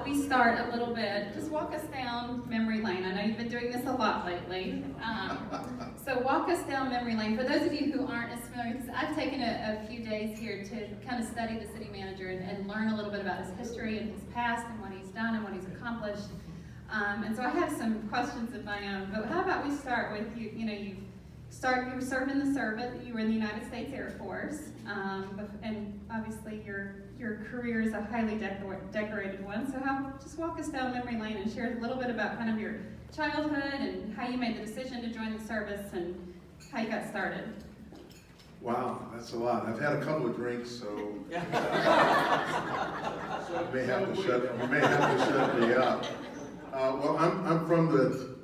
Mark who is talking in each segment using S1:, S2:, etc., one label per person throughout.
S1: about we start a little bit, just walk us down memory lane. I know you've been doing this a lot lately. So walk us down memory lane. For those of you who aren't as familiar, because I've taken a few days here to kind of study the city manager and learn a little bit about his history and his past and what he's done and what he's accomplished. And so I have some questions of my own, but how about we start with you? You know, you were serving the service. You were in the United States Air Force, and obviously your career is a highly decorated one. So just walk us down memory lane and share a little bit about kind of your childhood and how you made the decision to join the service and how you got started.
S2: Wow, that's a lot. I've had a couple of drinks, so you may have to shut me up. Well, I'm from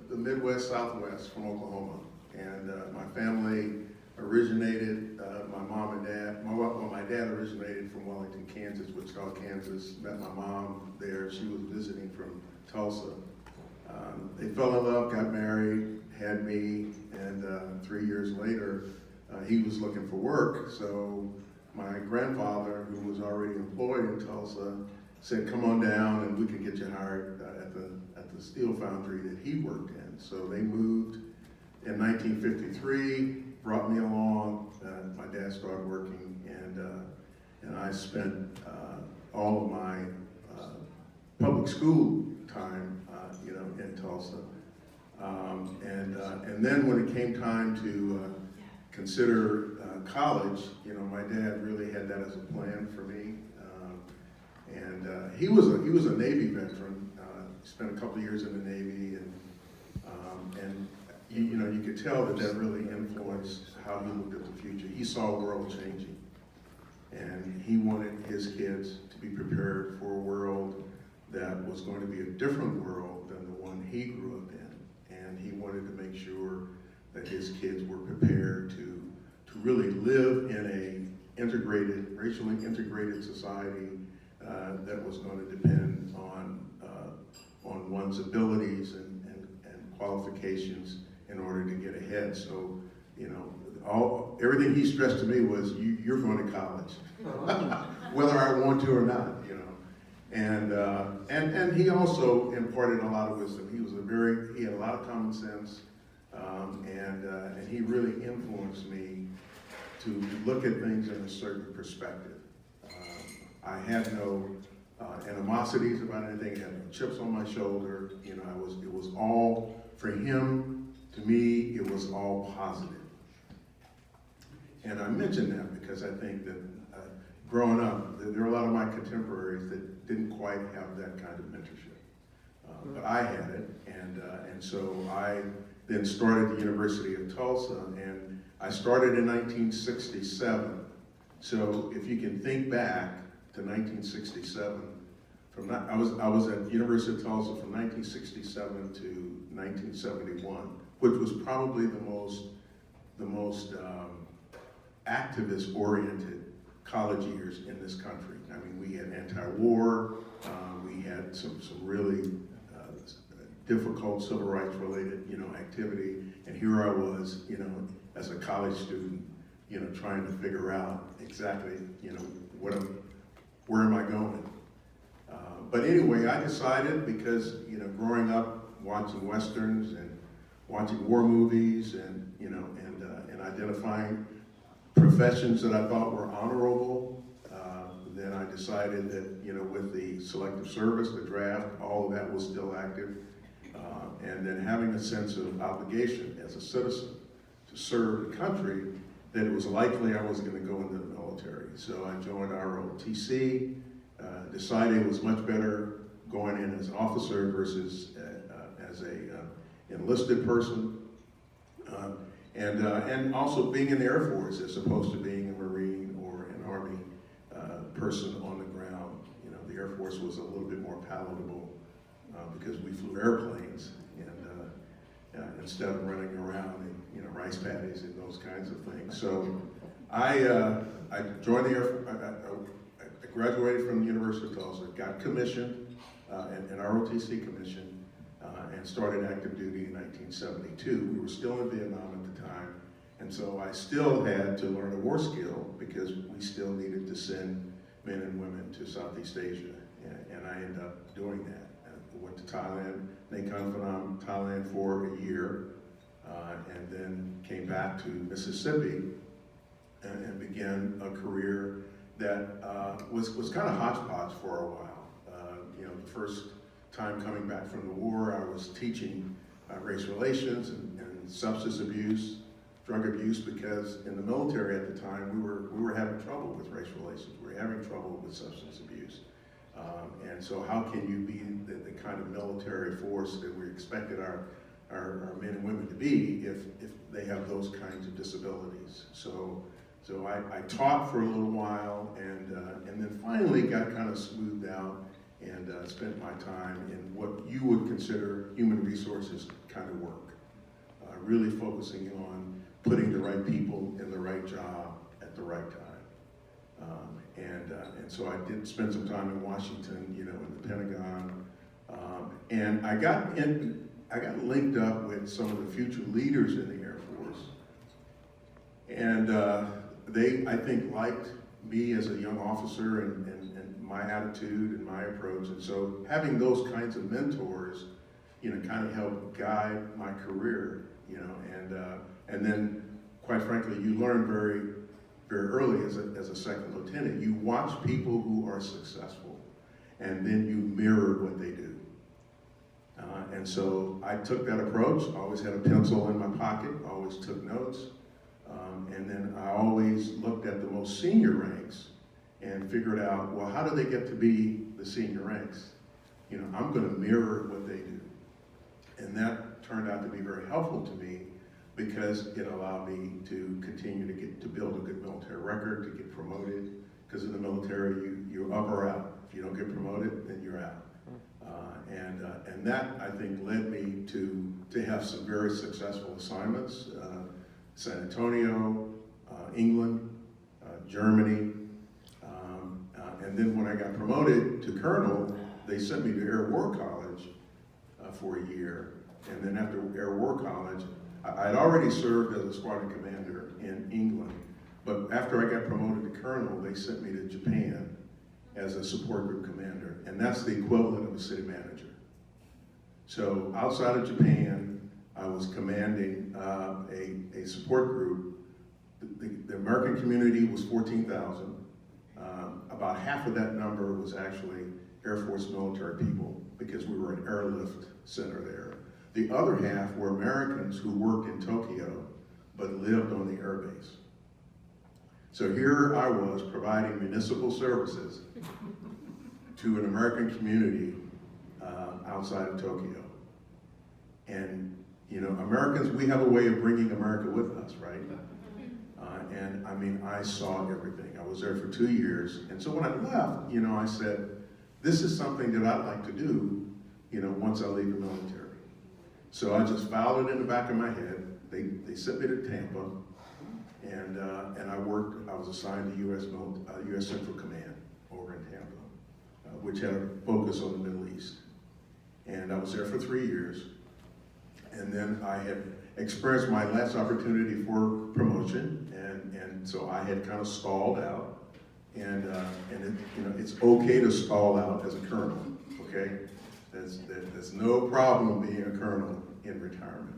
S2: the Midwest, Southwest, from Oklahoma, and my family originated. My mom and dad. My dad originated from Wellington, Kansas, Wichita, Kansas. Met my mom there. She was visiting from Tulsa. They fell in love, got married, had me, and 3 years later, he was looking for work. So my grandfather, who was already employed in Tulsa, said, "Come on down, and we can get you hired at the steel foundry that he worked in." So they moved in 1953, brought me along. My dad started working, and I spent all of my public school time, in Tulsa. And then when it came time to consider college, my dad really had that as a plan for me. And he was a Navy veteran. Spent a couple of years in the Navy, and you could tell that really influenced how he looked at the future. He saw a world changing, and he wanted his kids to be prepared for a world that was going to be a different world than the one he grew up in. And he wanted to make sure that his kids were prepared to really live in a racially integrated society that was going to depend on one's abilities and qualifications in order to get ahead. So, everything he stressed to me was, you're going to college, whether I want to or not, And he also imparted a lot of wisdom. He had a lot of common sense, and he really influenced me to look at things in a certain perspective. I had no animosities about anything. I had no chips on my shoulder. It was all, for him, to me, it was all positive. And I mention that because I think that growing up, there are a lot of my contemporaries that didn't quite have that kind of mentorship. But I had it, and so I then started the University of Tulsa, and I started in 1967. So if you can think back to 1967, I was at University of Tulsa from 1967 to 1971, which was probably the most activist-oriented college years in this country. I mean, we had anti-war, we had some really difficult civil rights related, activity, and here I was, as a college student, trying to figure out exactly, where am I going? But anyway, I decided, because, growing up watching Westerns and watching war movies and identifying professions that I thought were honorable, then I decided that, with the selective service, the draft, all of that was still active, and then having a sense of obligation as a citizen to serve the country, that it was likely I was going to go into the military. So I joined ROTC, decided it was much better going in as an officer versus as a enlisted person, and also being in the Air Force as opposed to being a Marine or an Army person on the ground. The Air Force was a little bit more palatable because we flew airplanes, and instead of running around in rice paddies and those kinds of things. So I joined the Air Force. I graduated from the University of Tulsa, got commissioned, an ROTC commission, and started active duty in 1972. We were still in Vietnam at the time, and so I still had to learn a war skill because we still needed to send men and women to Southeast Asia. And I ended up doing that. I went to Thailand, Nakhon Phanom, Thailand for a year, and then came back to Mississippi and began a career that was kind of hodgepodge for a while. The first time coming back from the war, I was teaching race relations and substance abuse, drug abuse, because in the military at the time, we were having trouble with race relations. We were having trouble with substance abuse. And so how can you be the kind of military force that we expected our men and women to be if they have those kinds of disabilities? So I taught for a little while, and then finally got kind of smoothed out and spent my time in what you would consider human resources kind of work, really focusing on putting the right people in the right job at the right time. And so I did spend some time in Washington, in the Pentagon, and I got linked up with some of the future leaders in the Air Force, and they, I think, liked me as a young officer and my attitude and my approach, and so having those kinds of mentors, kind of helped guide my career, and then, quite frankly, you learn very, very early as a second lieutenant. You watch people who are successful, and then you mirror what they do. And so I took that approach. I always had a pencil in my pocket, always took notes, and then I always looked at the most senior ranks and figured out, well, how do they get to be the senior ranks? I'm going to mirror what they do. And that turned out to be very helpful to me because it allowed me to continue to build a good military record, to get promoted. Because in the military, you're up or out. If you don't get promoted, then you're out. And that, I think, led me to have some very successful assignments. San Antonio, England, Germany. And then when I got promoted to colonel, they sent me to Air War College for a year. And then after Air War College, I'd already served as a squadron commander in England. But after I got promoted to colonel, they sent me to Japan as a support group commander. And that's the equivalent of a city manager. So outside of Japan, I was commanding a support group. The American community was 14,000. About half of that number was actually Air Force military people because we were an airlift center there. The other half were Americans who worked in Tokyo but lived on the airbase. So here I was providing municipal services to an American community outside of Tokyo. And Americans, we have a way of bringing America with us, right? And I mean, I saw everything. I was there for 2 years. And so when I left, I said, this is something that I'd like to do, once I leave the military. So I just filed it in the back of my head. They sent me to Tampa, and I was assigned to U.S. Central Command over in Tampa, which had a focus on the Middle East. And I was there for 3 years. And then I had experienced my last opportunity for promotion, and so I had kind of stalled out. And it's okay to stall out as a colonel, okay? There's no problem being a colonel in retirement.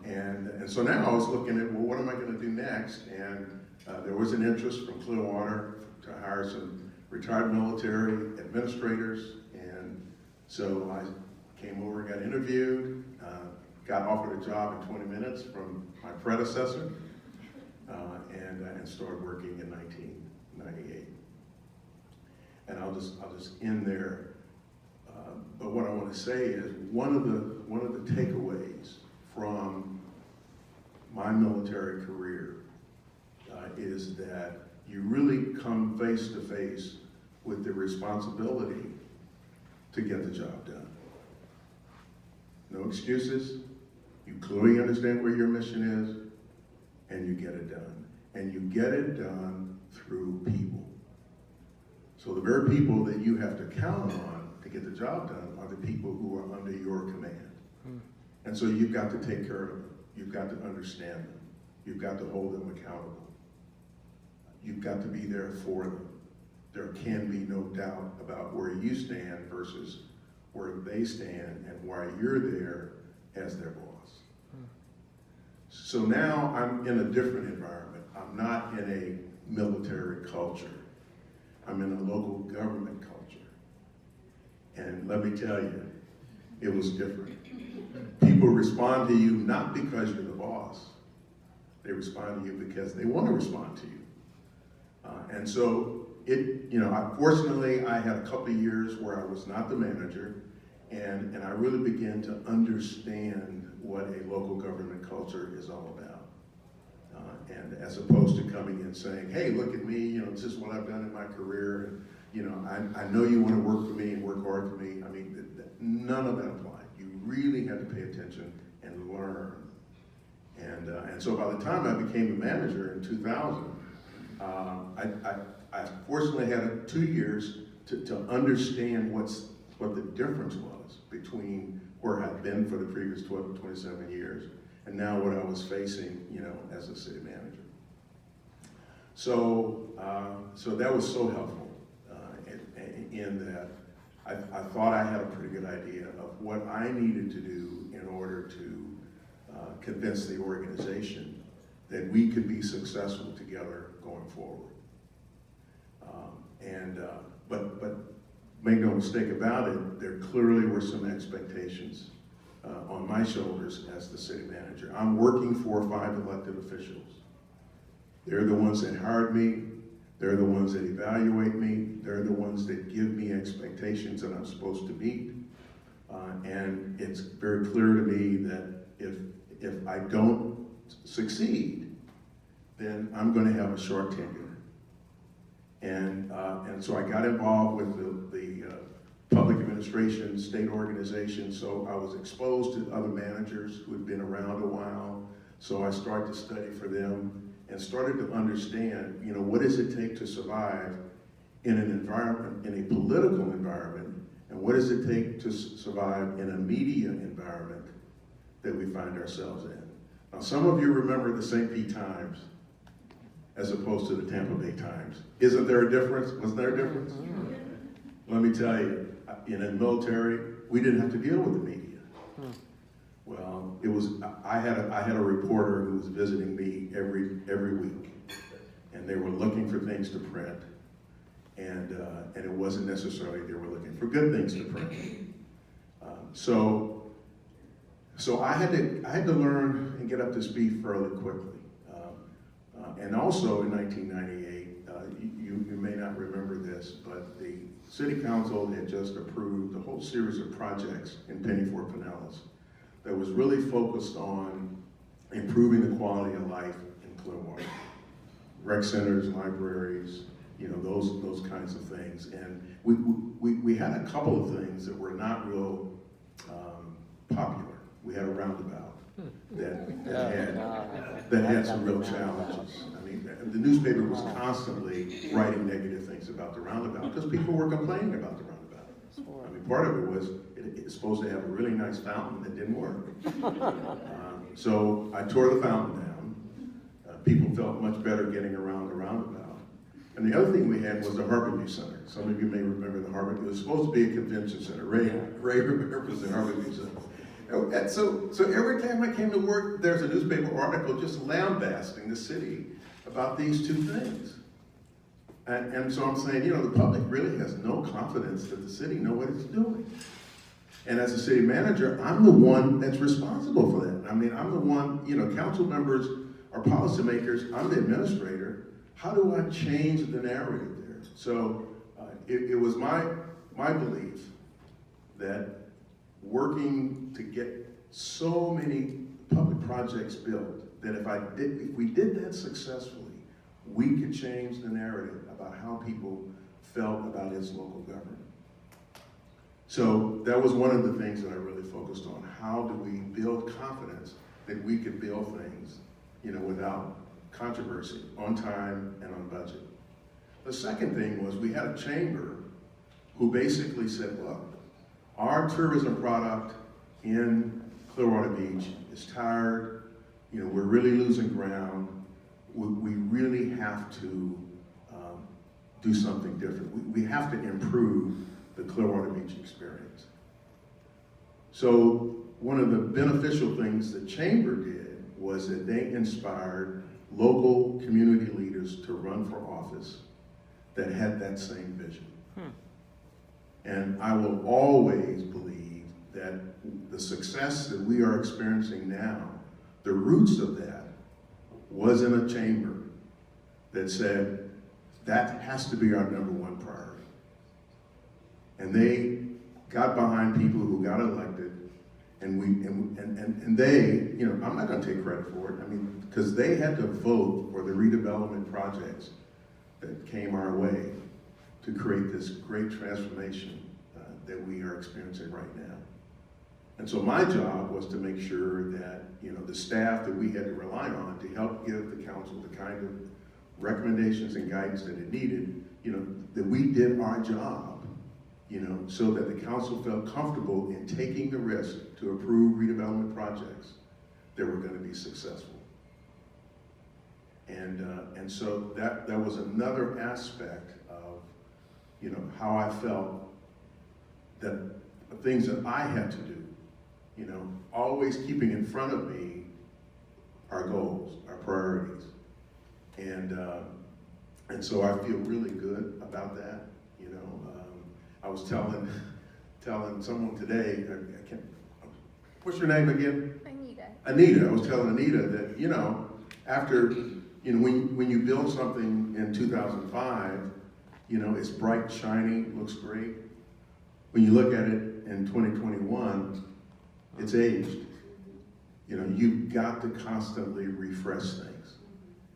S2: And so now I was looking at, well, what am I going to do next? And there was an interest from Clearwater to hire some retired military administrators. And so I came over and got interviewed, got offered a job in 20 minutes from my predecessor, and started working in 1998. And I'll just end there. But what I want to say is one of the takeaways from my military career is that you really come face to face with the responsibility to get the job done. No excuses. You clearly understand where your mission is, and you get it done. And you get it done through people. So the very people that you have to count on to get the job done are the people who are under your command. And so you've got to take care of them. You've got to understand them. You've got to hold them accountable. You've got to be there for them. there can be no doubt about where you stand versus where they stand and why you're there as their boss. So now I'm in a different environment. I'm not in a military culture. I'm in a local government culture. And let me tell you, it was different. People respond to you not because you're the boss. They respond to you because they want to respond to you. And so fortunately, I had a couple of years where I was not the manager, and I really began to understand what a local government culture is all about. And as opposed to coming in saying, hey, look at me, this is what I've done in my career, and I know you want to work for me and work hard for me. I mean, none of that applied. You really had to pay attention and learn. And so by the time I became a manager in 2000, I fortunately had 2 years to understand what the difference was between where I'd been for the previous 12 to 27 years and now what I was facing, as a city manager. So that was so helpful in that I thought I had a pretty good idea of what I needed to do in order to convince the organization that we could be successful together going forward. But make no mistake about it, there clearly were some expectations on my shoulders as the city manager. I'm working for 5 elected officials. They're the ones that hired me. They're the ones that evaluate me. They're the ones that give me expectations that I'm supposed to meet. And it's very clear to me that if I don't succeed, then I'm going to have a short tenure. And so I got involved with the public administration, state organization, so I was exposed to other managers who had been around a while. So I started to study for them and started to understand, what does it take to survive in an environment, in a political environment, and what does it take to survive in a media environment that we find ourselves in. Now, some of you remember the St. Pete Times as opposed to the Tampa Bay Times. Isn't there a difference? Was there a difference? Let me tell you, in the military, we didn't have to deal with the media. Well, I had a reporter who was visiting me every week, and they were looking for things to print, and it wasn't necessarily they were looking for good things to print. So I had to learn and get up to speed fairly quickly. And also in 1998, you may not remember this, but the City Council had just approved a whole series of projects in Penny Fort Pinellas that was really focused on improving the quality of life in Clearwater. Rec centers, libraries, those kinds of things. And we had a couple of things that were not real popular. We had a roundabout that had some real challenges. I mean, the newspaper was constantly writing negative things about the roundabout because people were complaining about the roundabout. I mean, part of it was it's supposed to have a really nice fountain that didn't work. So I tore the fountain down. People felt much better getting around the roundabout. And the other thing we had was the Harborview Center. Some of you may remember the Harborview. It was supposed to be a convention center. Ray remembers the Harborview Center. And so every time I came to work, there's a newspaper article just lambasting the city about these two things. And so I'm saying, the public really has no confidence that the city know what it's doing. And as a city manager, I'm the one that's responsible for that. I mean, I'm the one, council members are policymakers, I'm the administrator. How do I change the narrative there? So it was my belief that working to get so many public projects built that if we did that successfully, we could change the narrative about how people felt about its local government. So that was one of the things that I really focused on. How do we build confidence that we could build things, without controversy, on time and on budget? The second thing was we had a chamber who basically said, look, our tourism product in Clearwater Beach is tired. We're really losing ground. We really have to do something different. We have to improve the Clearwater Beach experience. So one of the beneficial things the Chamber did was that they inspired local community leaders to run for office that had that same vision. And I will always believe that the success that we are experiencing now, the roots of that was in a chamber that said that has to be our #1 priority. And they got behind people who got elected, and they, you know, I'm not going to take credit for it. I mean, because they had to vote for the redevelopment projects that came our way to create this great transformation that we are experiencing right now. And so my job was to make sure that, you know, the staff that we had to rely on to help give the council the kind of recommendations and guidance that it needed, you know, that we did our job, you know, so that the council felt comfortable in taking the risk to approve redevelopment projects that were going to be successful. And so that was another aspect of, you know, how I felt that the things that I had to do, you know, always keeping in front of me our goals, our priorities. And so I feel really good about that. You know, I was telling someone today, I can't, what's your name again? Anita. I was telling Anita that, you know, after, you know, when you build something in 2005, you know, it's bright, shiny, looks great. When you look at it in 2021, it's aged. You know, you've got to constantly refresh things,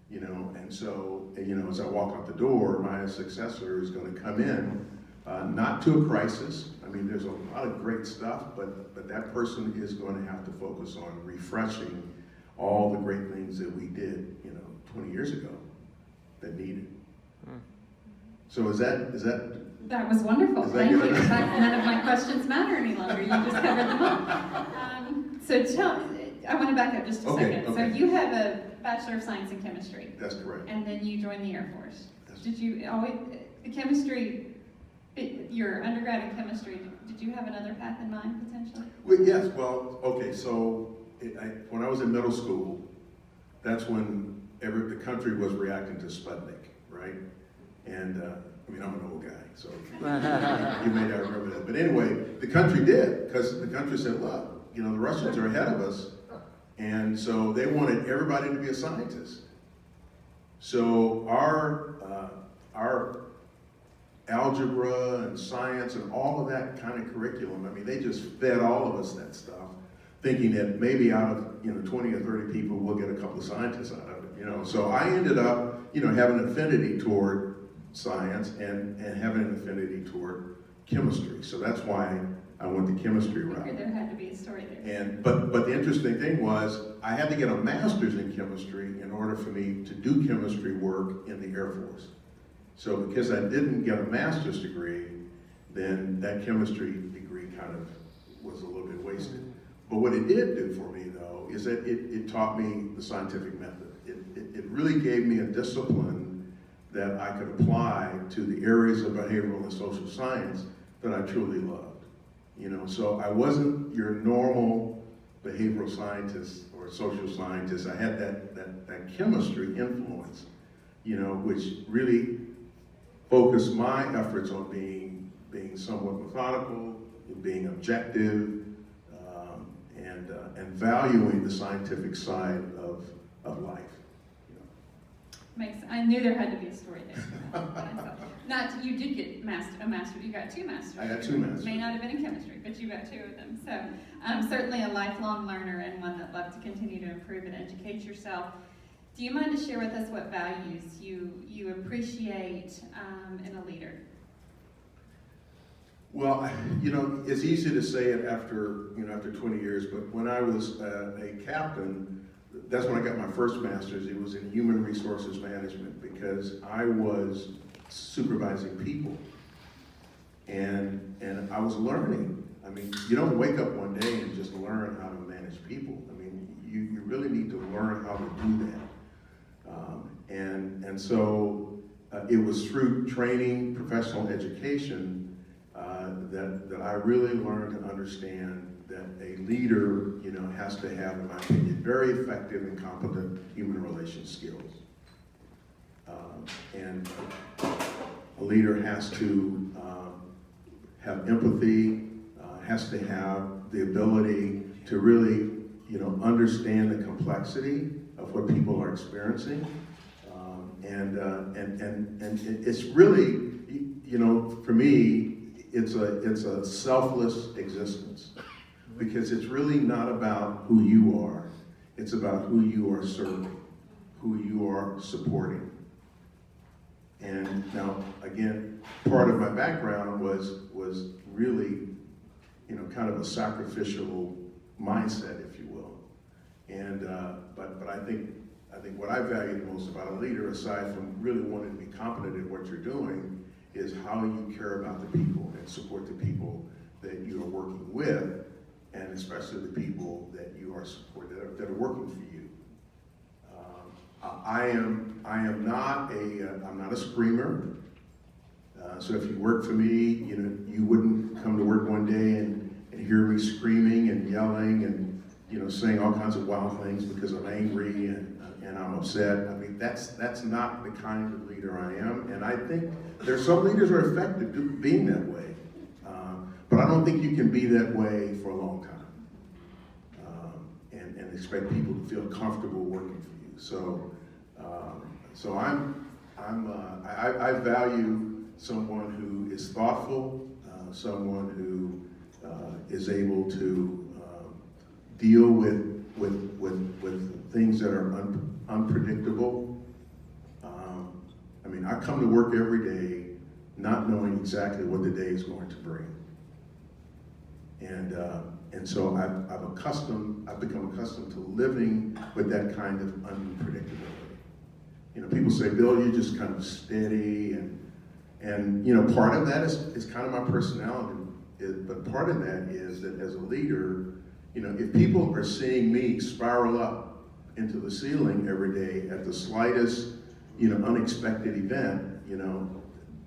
S2: you know, and so, you know, as I walk out the door, my successor is going to come in, not to a crisis. I mean, there's a lot of great stuff, but that person is going to have to focus on refreshing all the great things that we did, you know, 20 years ago that needed. So is that
S1: That was wonderful. Thank you.
S2: good?
S1: In fact, none of my questions matter any longer. You just covered them all. So I want to back up just a second.
S2: Okay.
S1: So you have a Bachelor of Science in Chemistry.
S2: That's correct.
S1: And then you joined the Air Force.
S2: Yes.
S1: Did you always, the chemistry, your undergrad in chemistry, did you have another path in mind potentially?
S2: Well, yes, well, okay, so when I was in middle school, that's when the country was reacting to Sputnik, right? And I mean, I'm an old guy, so you may not remember that. But anyway, the country did, because the country said, look, you know, the Russians are ahead of us. And so they wanted everybody to be a scientist. So our algebra and science and all of that kind of curriculum, I mean, they just fed all of us that stuff, thinking that maybe out of, you know, 20 or 30 people, we'll get a couple of scientists out of it, you know. So I ended up, you know, having an affinity toward science and having an affinity toward chemistry. So that's why I went the chemistry route.
S1: There had to be a story there.
S2: But the interesting thing was, I had to get a master's in chemistry in order for me to do chemistry work in the Air Force. So because I didn't get a master's degree, then that chemistry degree kind of was a little bit wasted. But what it did do for me, though, is that it taught me the scientific method. It really gave me a discipline that I could apply to the areas of behavioral and social science that I truly loved. You know, so I wasn't your normal behavioral scientist or social scientist. I had that chemistry influence, you know, which really focused my efforts on being somewhat methodical, being objective, and valuing the scientific side of life.
S1: I knew there had to be a story there. You did get a master. You got 2 masters.
S2: I got 2 masters.
S1: May not have been in chemistry, but you got 2 of them. So certainly a lifelong learner and one that loved to continue to improve and educate yourself. Do you mind to share with us what values you appreciate in a leader?
S2: Well, you know, it's easy to say it after 20 years, but when I was a captain, that's when I got my first master's. It was in human resources management, because I was supervising people, and I was learning. I mean, you don't wake up one day and just learn how to manage people. I mean, you really need to learn how to do that. And so, it was through training, professional education, that I really learned to understand that a leader, has to have, in my opinion, very effective and competent human relation skills. And a leader has to have empathy, has to have the ability to really, understand the complexity of what people are experiencing. And it's really, for me, it's a selfless existence, because it's really not about who you are. It's about who you are serving, who you are supporting. And now, again, part of my background was really, kind of a sacrificial mindset, if you will. And but I think what I value the most about a leader, aside from really wanting to be competent at what you're doing, is how you care about the people and support the people that you are working with, and especially the people that you are supporting, that are working for you. I'm not a screamer. So if you work for me, you wouldn't come to work one day and hear me screaming and yelling and, saying all kinds of wild things because I'm angry and I'm upset. I mean, that's not the kind of leader I am. And I think there's some leaders who are effective being that way. But I don't think you can be that way for a long time and expect people to feel comfortable working for you. So I value someone who is thoughtful, someone who is able to deal with things that are unpredictable. I come to work every day not knowing exactly what the day is going to bring. And so I've become accustomed to living with that kind of unpredictability. People say, Bill, you're just kind of steady, and part of that is kind of my personality. But part of that is that as a leader, if people are seeing me spiral up into the ceiling every day at the slightest, unexpected event,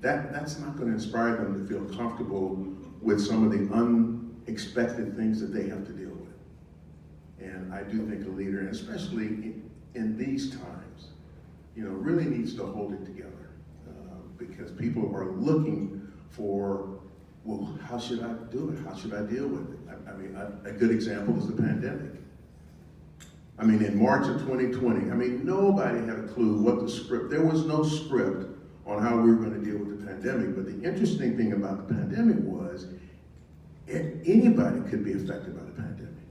S2: that's not going to inspire them to feel comfortable with some of the unexpected things that they have to deal with. And I do think a leader, and especially in these times, really needs to hold it together because people are looking for, well, how should I do it? How should I deal with it? A good example is the pandemic. In March of 2020, nobody had a clue what the script, there was no script on how we were going to deal with the pandemic. But the interesting thing about the pandemic was anybody could be affected by the pandemic.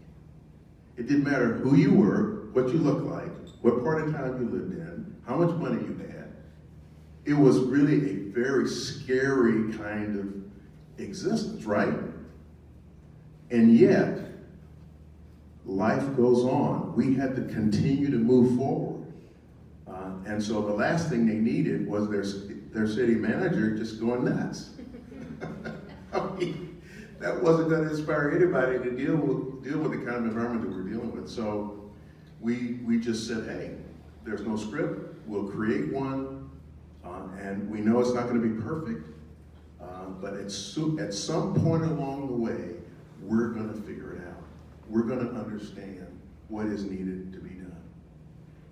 S2: It didn't matter who you were, what you looked like, what part of town you lived in, how much money you had. It was really a very scary kind of existence, right? And yet, life goes on. We had to continue to move forward. And so the last thing they needed was their city manager just going nuts. That wasn't going to inspire anybody to deal with the kind of environment that we're dealing with. So we just said, hey, there's no script. We'll create one. And we know it's not going to be perfect. But at some point along the way, we're going to figure it out. We're going to understand what is needed to be done.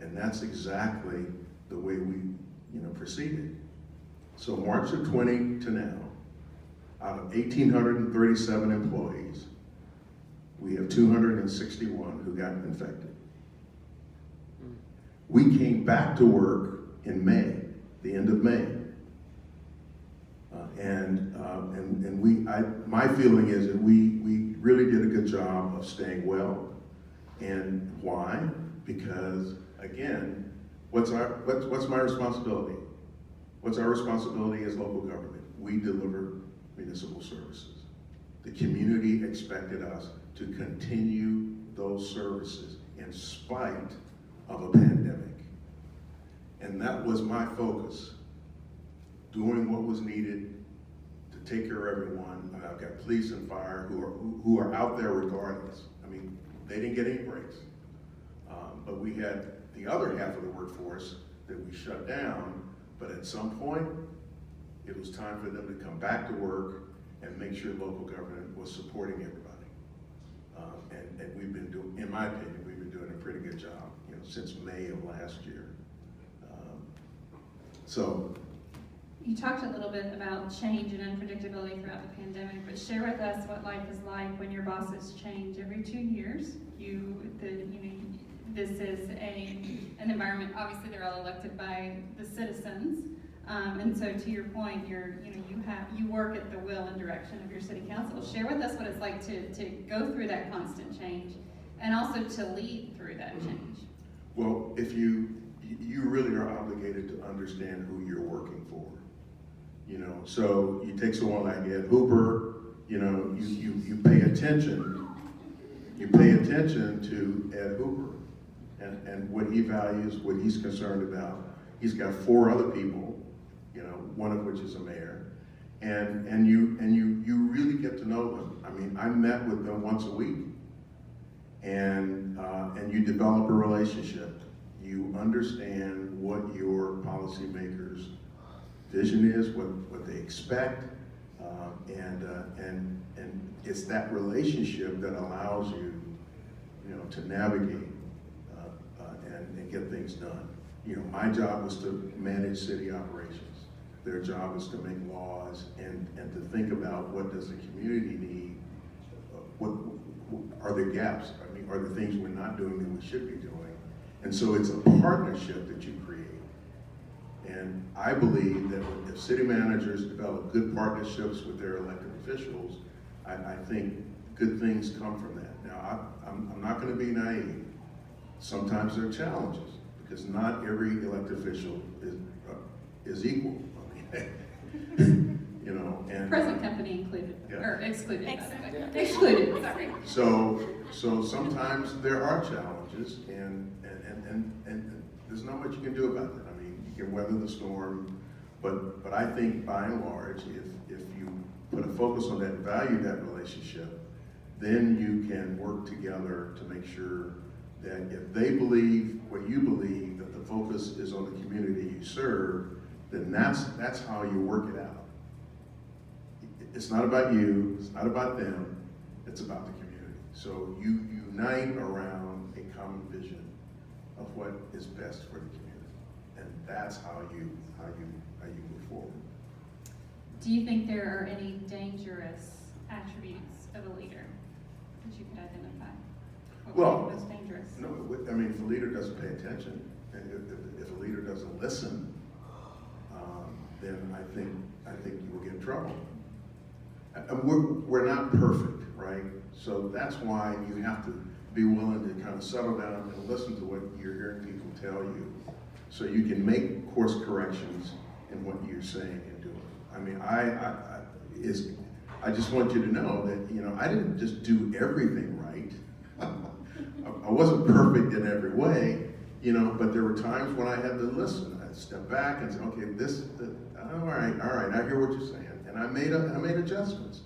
S2: And that's exactly the way we, proceeded. So March of 20 to now, out of 1,837 employees, we have 261 who got infected. We came back to work in May, the end of May. My feeling is that we really did a good job of staying well. And why? Because again, what's my responsibility? What's our responsibility as local government? We deliver municipal services. The community expected us to continue those services in spite of a pandemic. And that was my focus, doing what was needed to take care of everyone. I've got police and fire who are out there regardless. They didn't get any breaks. But we had the other half of the workforce that we shut down But at some point, it was time for them to come back to work and make sure local government was supporting everybody. And we've been doing, in my opinion, we've been doing a pretty good job, since May of last year. So.
S1: You talked a little bit about change and unpredictability throughout the pandemic, but share with us what life is like when your bosses change every 2 years. This is an environment. Obviously, they're all elected by the citizens, and so to your point, you work at the will and direction of your city council. Share with us what it's like to go through that constant change, and also to lead through that change.
S2: Well, if you really are obligated to understand who you're working for. So you take someone like Ed Hooper, you pay attention. You pay attention to Ed Hooper and what he values, what he's concerned about. He's got 4 other people, one of which is a mayor, and you really get to know them. I mean, I met with them once a week, and you develop a relationship. You understand what your policymakers' vision is, what they expect, and it's that relationship that allows you, to navigate and get things done. My job was to manage city operations. Their job is to make laws and to think about what does the community need, what are there gaps? I mean, are there things we're not doing that we should be doing? And so it's a partnership that you create. And I believe that if city managers develop good partnerships with their elected officials, I think good things come from that. Now, I'm not going to be naive. Sometimes there are challenges because not every elected official is equal. I mean, and
S1: Present company included,
S2: yeah.
S1: or excluded.
S3: Yeah.
S1: Excluded. Sorry.
S2: So sometimes there are challenges, and there's not much you can do about that. I mean, you can weather the storm, but I think by and large, if you put a focus on that and value that relationship, then you can work together to make sure that if they believe what you believe, that the focus is on the community you serve, then that's how you work it out. It's not about you, it's not about them, it's about the community. So you unite around a common vision of what is best for the community. And that's how you move forward.
S1: Do you think there are any dangerous attributes of a leader that you could identify? What would
S2: Well,
S1: be most dangerous?
S2: No, I mean, if a leader doesn't pay attention, and if a leader doesn't listen, then I think you will get in trouble. And we're not perfect, right? So that's why you have to be willing to kind of settle down and listen to what you're hearing people tell you, so you can make course corrections in what you're saying and doing. I mean, I just want you to know that I didn't just do everything right. I wasn't perfect in every way, but there were times when I had to listen. I'd step back and say, okay, all right, I hear what you're saying. And I made adjustments.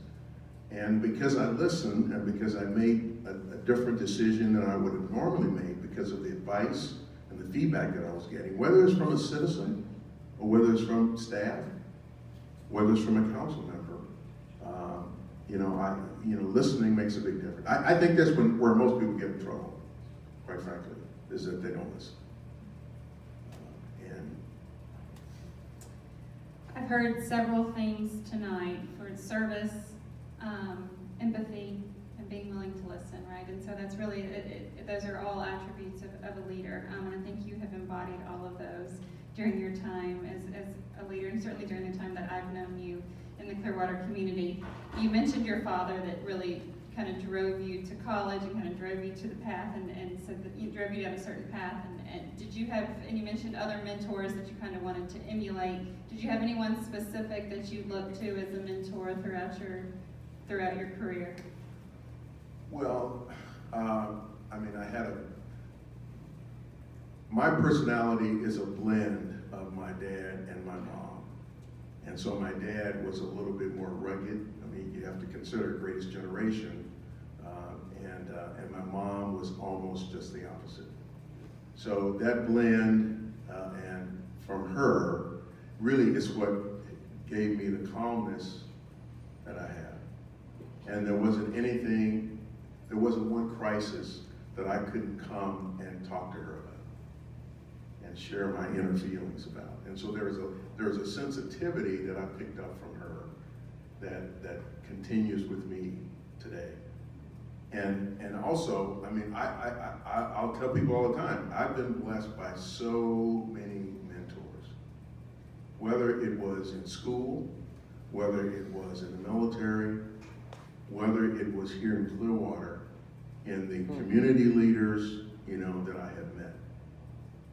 S2: And because I listened and because I made a different decision than I would have normally made because of the advice and the feedback that I was getting, whether it's from a citizen or whether it's from staff, whether it's from a council member, listening makes a big difference. I think that's where most people get in trouble, quite frankly, is that they don't listen.
S1: I've heard several things tonight for service, empathy, and being willing to listen, right? And so that's really, those are all attributes of a leader. And I think you have embodied all of those during your time as a leader, and certainly during the time that I've known you in the Clearwater community. You mentioned your father that really kind of drove you to college and kind of drove you to the path and said that he drove you down a certain path. And did you have, and you mentioned other mentors that you kind of wanted to emulate. Did you have anyone specific that you looked to as a mentor throughout your career?
S2: Well, my personality is a blend of my dad and my mom. And so my dad was a little bit more rugged. I mean, you have to consider greatest generation. And my mom was almost just the opposite. So that blend and from her, really is what gave me the calmness that I have. And there wasn't one crisis that I couldn't come and talk to her about and share my inner feelings about. And so there was a sensitivity that I picked up from her that continues with me today. And also, I mean, I'll tell people all the time, I've been blessed by so many mentors. Whether it was in school, whether it was in the military, whether it was here in Clearwater, in the community leaders, that I have met.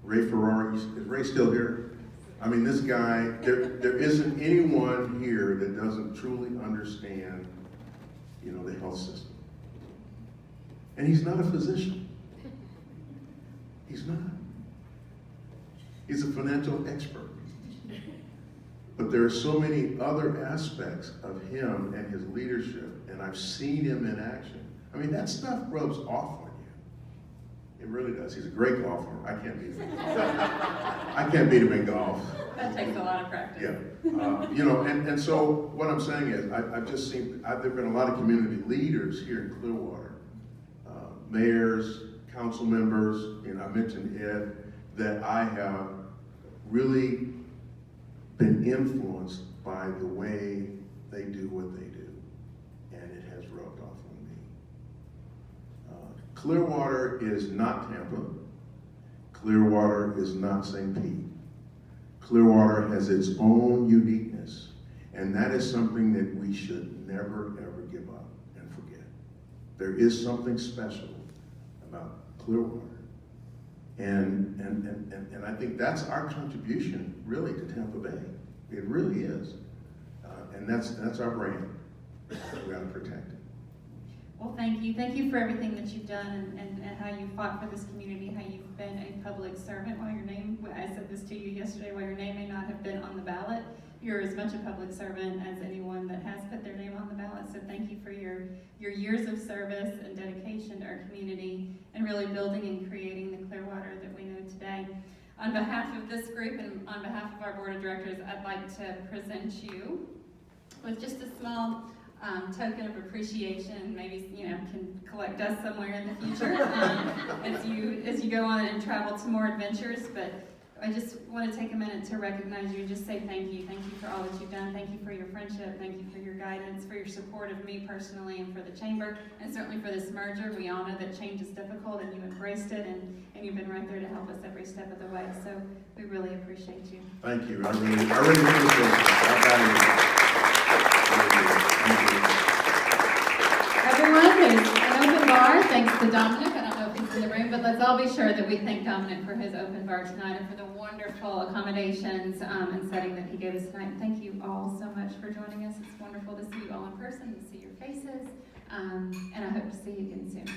S2: Ray Ferrari, is Ray still here? I mean, this guy, there isn't anyone here that doesn't truly understand, the health system. And he's not a physician. He's not. He's a financial expert. But there are so many other aspects of him and his leadership, and I've seen him in action. I mean, that stuff rubs off on you. It really does. He's a great golfer. I can't beat him. I can't beat him in golf.
S1: That takes a lot of practice.
S2: Yeah. And so what I'm saying is, I've just seen, there've been a lot of community leaders here in Clearwater, mayors, council members, I mentioned Ed, that I have really been influenced by the way they do what they do, and it has rubbed off on me. Clearwater is not Tampa. Clearwater is not St. Pete. Clearwater has its own uniqueness, and that is something that we should never, ever give up and forget. There is something special about Clearwater. And I think that's our contribution, really, to Tampa Bay. It really is. And that's our brand. We got to protect it.
S1: Well, thank you. Thank you for everything that you've done and how you fought for this community, how you've been a public servant. While your name, I said this to you yesterday, while your name may not have been on the ballot, you're as much a public servant as anyone that has put their name on the ballot. So thank you for your years of service and dedication to our community and really building and creating the Clearwater that we know today. On behalf of this group and on behalf of our board of directors, I'd like to present you with just a small token of appreciation. Maybe can collect dust somewhere in the future as you go on and travel to more adventures. But I just want to take a minute to recognize you and just say thank you. Thank you for all that you've done. Thank you for your friendship. Thank you for your guidance, for your support of me personally and for the chamber, and certainly for this merger. We all know that change is difficult, and you embraced it, and you've been right there to help us every step of the way. So we really appreciate you.
S2: Thank you. I really appreciate it.
S1: Everyone, there's an open bar, thanks to Dominic. I don't know if he's in the room, but let's all be sure that we thank Dominic for his open bar tonight and for the wonderful accommodations and setting that he gave us tonight. Thank you all so much for joining us. It's wonderful to see you all in person, to see your faces, and I hope to see you again soon.